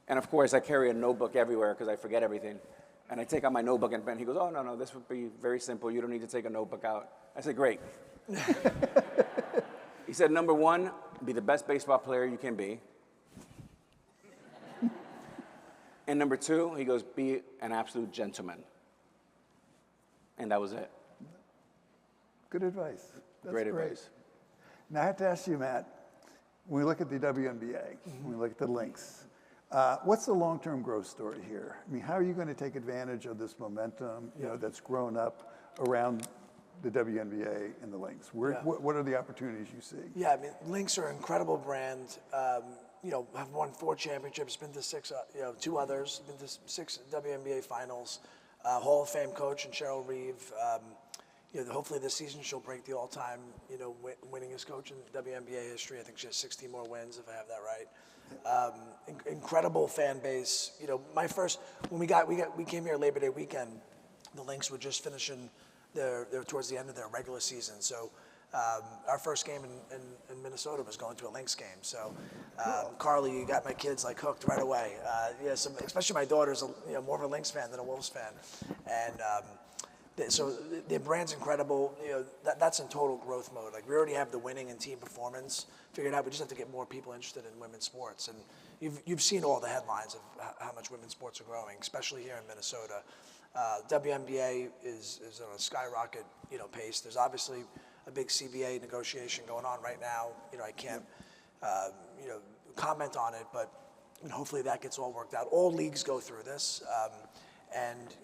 And of course, I carry a notebook everywhere because I forget everything. And I take out my notebook and pen. He goes, "Oh, no, this would be very simple. You don't need to take a notebook out." I said, "Great." He said, "Number one, be the best baseball player you can be. And number two," he goes, "be an absolute gentleman." And that was it. Good advice. That's Great advice. Now I have to ask you, Matt, when we look at the WNBA, when we look at the Lynx, what's the long-term growth story here? I mean, how are you going to take advantage of this momentum, that's grown up around the WNBA and the Lynx? What are the opportunities you see? Yeah, I mean, Lynx are an incredible brand. Have won 4 championships, been to 6, 2 others, been to 6 WNBA finals. Hall of Fame coach and Cheryl Reeve. hopefully this season she'll break the all-time, winningest coach in WNBA history. I think she has 60 more wins, if I have that right. Incredible fan base. When we came here Labor Day weekend, the Lynx were just finishing their towards the end of their regular season. So our first game in Minnesota was going to a Lynx game. So Carly, you got my kids like hooked right away. Especially my daughter's more of a Lynx fan than a Wolves fan, and so the brand's incredible. That's in total growth mode. Like we already have the winning and team performance figured out. We just have to get more people interested in women's sports, and you've seen all the headlines of how much women's sports are growing, especially here in Minnesota. WNBA is on a skyrocket pace. There's obviously a big CBA negotiation going on right now. I can't comment on it, but hopefully that gets all worked out. All leagues go through this. And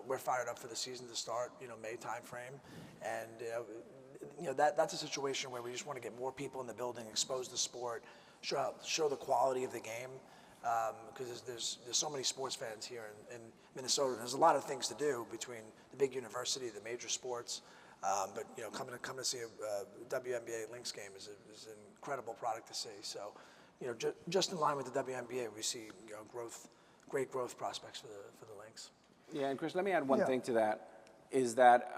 we're fired up for the season to start, May timeframe, and that's a situation where we just want to get more people in the building, expose the sport, show the quality of the game, because there's so many sports fans here in Minnesota. And there's a lot of things to do between the big university, the major sports, but coming to see a WNBA Lynx game is an incredible product to see. So, just in line with the WNBA, we see great growth prospects for the Lynx. Yeah, and Chris, let me add one thing to that, is that,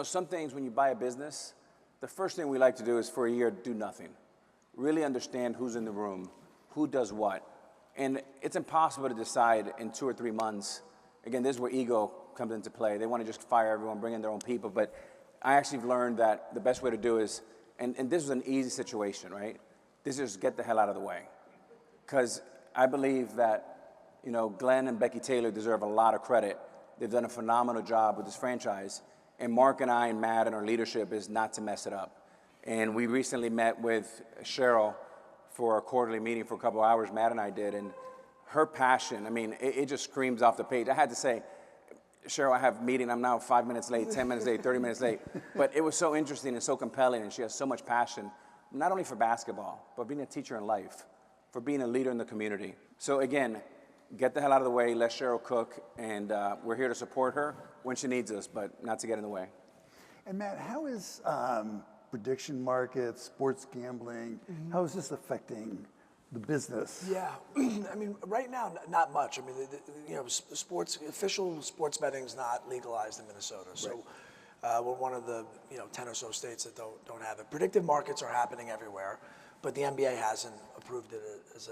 some things when you buy a business, the first thing we like to do is for a year do nothing. Really understand who's in the room, who does what. And it's impossible to decide in 2 or 3 months. Again, this is where ego comes into play. They want to just fire everyone, bring in their own people. But I actually have learned that the best way to do is, and this is an easy situation, right? This is just get the hell out of the way. Because I believe that Glenn and Becky Taylor deserve a lot of credit. They've done a phenomenal job with this franchise. And Mark and I and Matt and our leadership is not to mess it up. And we recently met with Cheryl for a quarterly meeting for a couple of hours, Matt and I did, and her passion, it just screams off the page. I had to say, Cheryl, I have a meeting, I'm now 5 minutes late, 10 minutes late, 30 minutes late. But it was so interesting and so compelling, and she has so much passion, not only for basketball, but being a teacher in life, for being a leader in the community. So again, get the hell out of the way, let Cheryl cook, and we're here to support her when she needs us, but not to get in the way. And Matt, how is prediction markets, sports gambling, how is this affecting the business? Yeah, right now, not much. Official sports betting is not legalized in Minnesota, so we're one of the 10 or so states that don't have it. Predictive markets are happening everywhere, but the NBA hasn't approved it as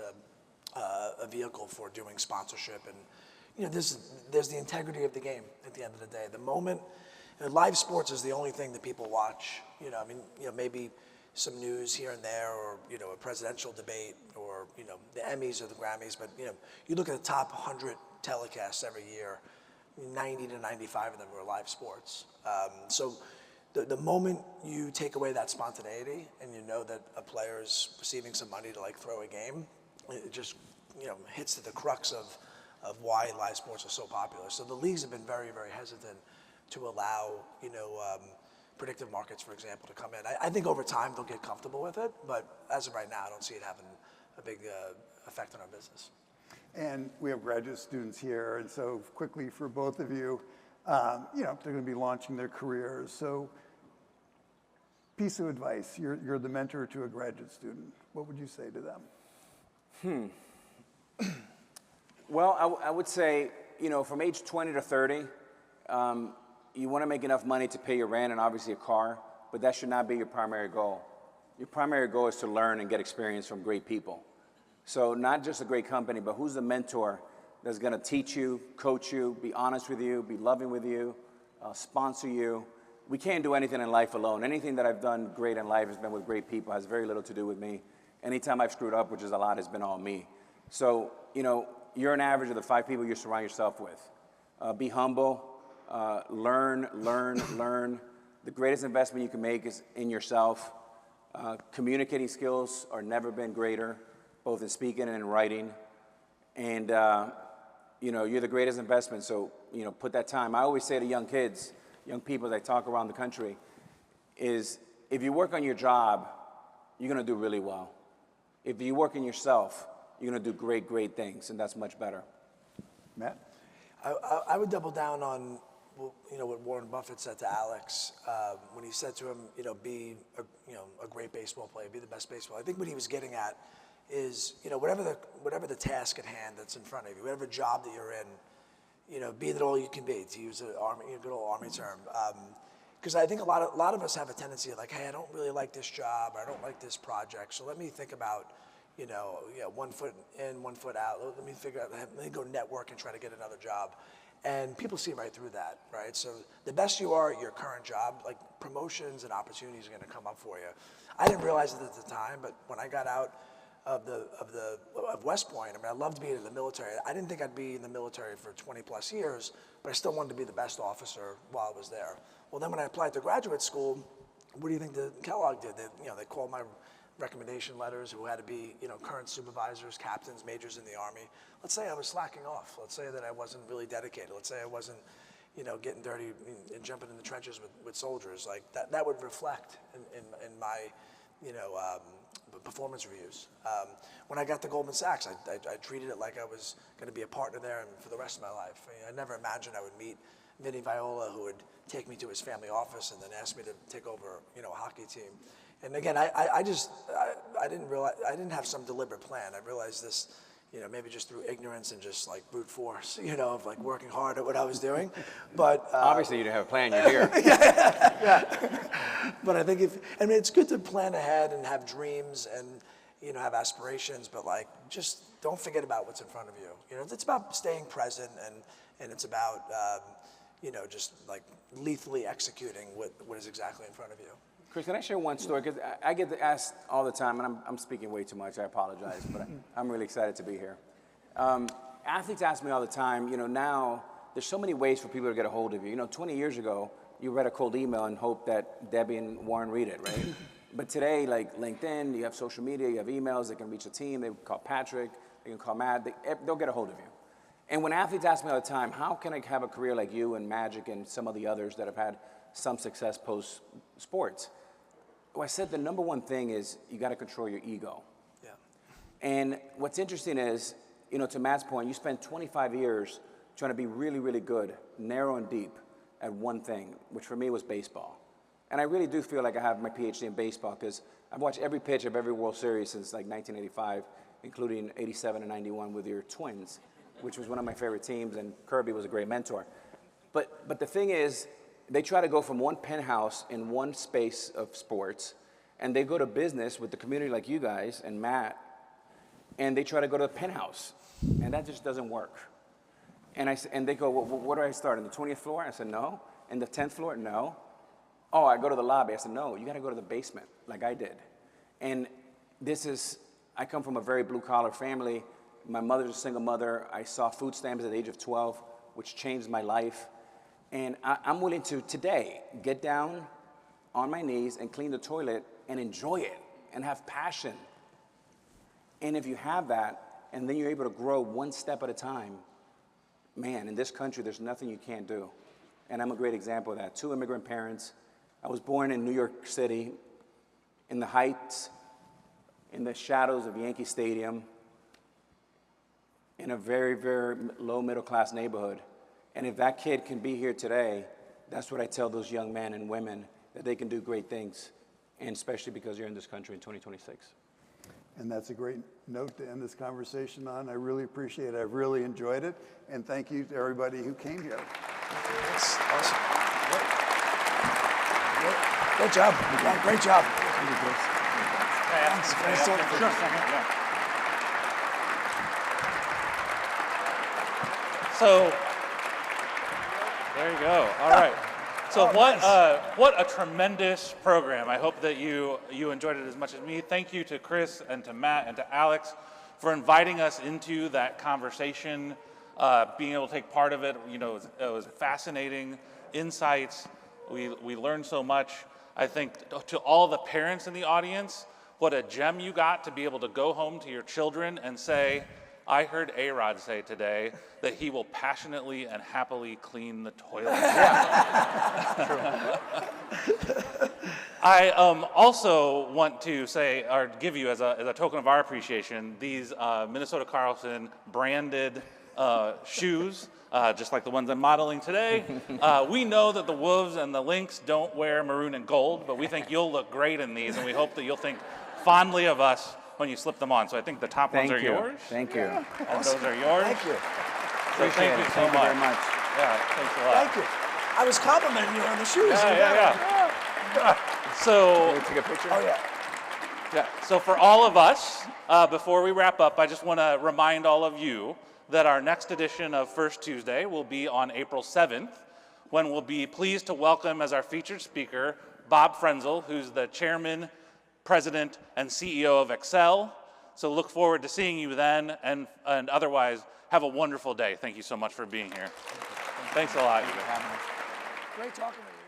a vehicle for doing sponsorship, and there's the integrity of the game at the end of the day. The moment live sports is the only thing that people watch. Maybe some news here and there, or a presidential debate, or the Emmys or the Grammys. But you look at the top 100 telecasts every year, 90 to 95 of them are live sports. So the moment you take away that spontaneity, and that a player is receiving some money to throw a game, it just hits to the crux of why live sports are so popular. So the leagues have been very, very hesitant to allow predictive markets, for example, to come in. I think over time they'll get comfortable with it, but as of right now, I don't see it having a big effect on our business. And we have graduate students here, and so quickly for both of you, they're going to be launching their careers. So, piece of advice: you're the mentor to a graduate student. What would you say to them? Well, I would say, from age 20 to 30, you want to make enough money to pay your rent and obviously a car, but that should not be your primary goal. Your primary goal is to learn and get experience from great people. So not just a great company, but who's the mentor that's going to teach you, coach you, be honest with you, be loving with you, sponsor you. We can't do anything in life alone. Anything that I've done great in life has been with great people, has very little to do with me. Anytime I've screwed up, which is a lot, has been all me. So, you're an average of the 5 people you surround yourself with. Be humble. Learn. The greatest investment you can make is in yourself. Communicating skills are never been greater, both in speaking and in writing. And, you're the greatest investment, so, put that time. I always say to young kids, young people that talk around the country, is if you work on your job, you're going to do really well. If you work in yourself, you're going to do great, great things, and that's much better. Matt? I would double down on what Warren Buffett said to Alex when he said to him, be a great baseball player, be the best baseball. I think what he was getting at is, whatever the task at hand that's in front of you, whatever job that you're in, be that all you can be, to use a good old Army term. Because I think a lot of us have a tendency of like, hey, I don't really like this job, or I don't like this project, so let me think about, 1 foot in, 1 foot out. Let me figure out, let me go network and try to get another job. And people see right through that, right? So the best you are at your current job, like promotions and opportunities are going to come up for you. I didn't realize it at the time, but when I got out of West Point, I mean, I loved being in the military. I didn't think I'd be in the military for 20 plus years, but I still wanted to be the best officer while I was there. Well, then when I applied to graduate school, what do you think the Kellogg did? They called my recommendation letters who had to be, current supervisors, captains, majors in the Army. Let's say I was slacking off. Let's say that I wasn't really dedicated. Let's say I wasn't, getting dirty and jumping in the trenches with soldiers. Like that would reflect in my, performance reviews. When I got to Goldman Sachs, I treated it like I was going to be a partner there and for the rest of my life. I never imagined I would meet Vinny Viola, who would take me to his family office and then ask me to take over, a hockey team. And again, I didn't realize, I didn't have some deliberate plan. I realized this, maybe just through ignorance and just like brute force, of like working hard at what I was doing. But obviously you didn't have a plan, you're here. Yeah. But I think it's good to plan ahead and have dreams and, have aspirations, but like, just don't forget about what's in front of you. It's about staying present and it's about, just like lethally executing what is exactly in front of you. Chris, can I share one story? Because I get asked all the time, and I'm speaking way too much, I apologize, but I'm really excited to be here. Athletes ask me all the time, now there's so many ways for people to get a hold of you. 20 years ago, you read a cold email and hope that Debbie and Warren read it, right? But today, like LinkedIn, you have social media, you have emails, they can reach a team, they can call Patrick, they can call Matt, they'll get a hold of you. And when athletes ask me all the time, how can I have a career like you and Magic and some of the others that have had some success post-sports? Well, I said the number one thing is you got to control your ego. Yeah. And what's interesting is, to Matt's point, you spent 25 years trying to be really, really good, narrow and deep at one thing, which for me was baseball. And I really do feel like I have my PhD in baseball because I've watched every pitch of every World Series since like 1985, including 87 and 91 with your Twins, which was one of my favorite teams, and Kirby was a great mentor. But the thing is, they try to go from one penthouse in one space of sports, and they go to business with the community like you guys and Matt, and they try to go to a penthouse, and that just doesn't work. And they go, well, where do I start, on the 20th floor? I said, no. In the 10th floor? No. Oh, I go to the lobby. I said, no, you got to go to the basement, like I did. And I come from a very blue-collar family. My mother's a single mother. I saw food stamps at the age of 12, which changed my life. And I'm willing to, today, get down on my knees and clean the toilet and enjoy it and have passion. And if you have that, and then you're able to grow one step at a time, man, in this country, there's nothing you can't do. And I'm a great example of that. 2 immigrant parents. I was born in New York City, in the Heights, in the shadows of Yankee Stadium, in a very, very low middle-class neighborhood. And if that kid can be here today, that's what I tell those young men and women, that they can do great things, and especially because you're in this country in 2026. And that's a great note to end this conversation on. I really appreciate it. I've really enjoyed it. And thank you to everybody who came here. That's awesome. Great job. Great job. Can I ask you to stay up there for a second? Yeah. So, there you go. All right. So what a tremendous program. I hope that you enjoyed it as much as me. Thank you to Chris and to Matt and to Alex for inviting us into that conversation, being able to take part of it. It was fascinating insights. We learned so much. I think to all the parents in the audience, what a gem you got to be able to go home to your children and say, I heard A-Rod say today that he will passionately and happily clean the toilet. Yeah. I also want to say, or give you as a token of our appreciation, these Minnesota Carlson branded shoes, just like the ones I'm modeling today. We know that the Wolves and the Lynx don't wear maroon and gold, but we think you'll look great in these, and we hope that you'll think fondly of us when you slip them on. So I think the top ones are yours. Thank you. And those are yours. Thank you. So thank you so Thank you very much. much. Yeah, thanks a lot. Thank you. I was complimenting you on the shoes. Yeah. So, Can we take a picture? Oh, yeah. yeah. So for all of us, before we wrap up, I just want to remind all of you that our next edition of First Tuesday will be on April 7th, when we'll be pleased to welcome as our featured speaker Bob Frenzel, who's the chairman, president, and CEO of Excel. So look forward to seeing you then, and otherwise, have a wonderful day. Thank you so much for being here. Thanks a lot. Great talking to you.